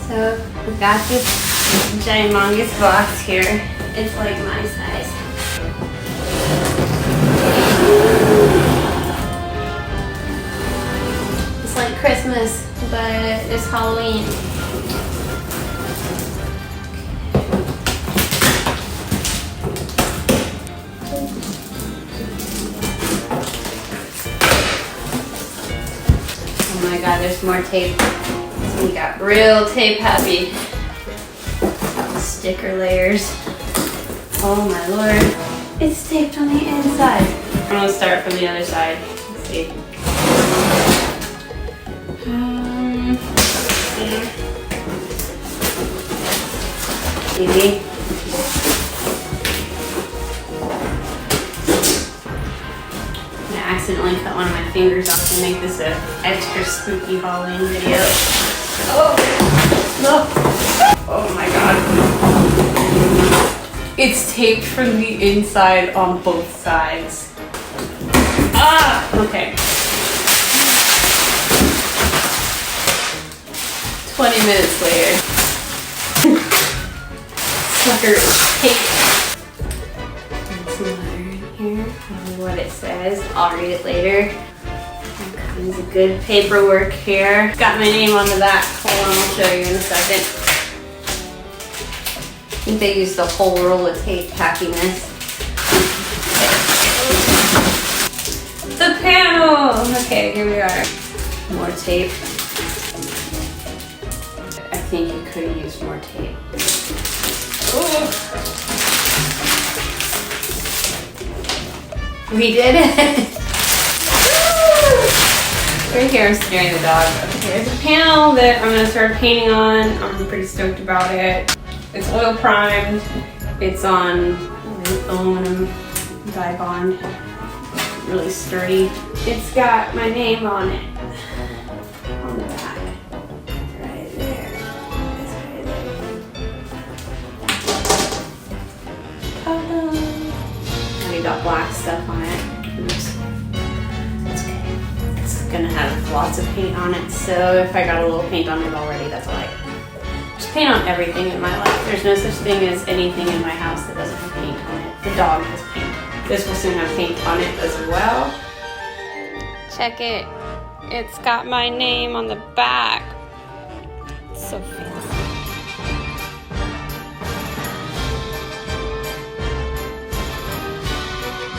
So we've got this ginormous box here. It's like my size. It's like Christmas, but it's Halloween. Oh my god, there's more tape. We got real tape happy. Sticker layers. Oh my lord. It's taped on the inside. I'm gonna start from the other side. Let's see. Easy. I accidentally cut one of my fingers off to make this an extra spooky Halloween video. Oh, no. Oh my god. It's taped from the inside on both sides. Ah, okay. 20 minutes later. Sucker tape. Some letter in here. I don't know what it says. I'll read it later. There's a good paperwork here. Got my name on the back. Hold on, I'll show you in a second. I think they used the whole roll of tape packing this. The panel! Okay, here we are. More tape. I think you could have used more tape. Ooh. We did it! Right here, I'm staring at the dog. Okay, there's a panel that I'm gonna start painting on. I'm pretty stoked about it. It's oil primed. It's on aluminum dye bond. Really sturdy. It's got my name on it. On the back. Right there. It's right there. Ta-da! Already got black stuff on it. Oops. Gonna have lots of paint on it, so if I got a little paint on it already, that's all right. Just paint on everything in my life. There's no such thing as anything in my house that doesn't have paint on it. The dog has paint. This will soon have paint on it as well. Check it. It's got my name on the back. It's so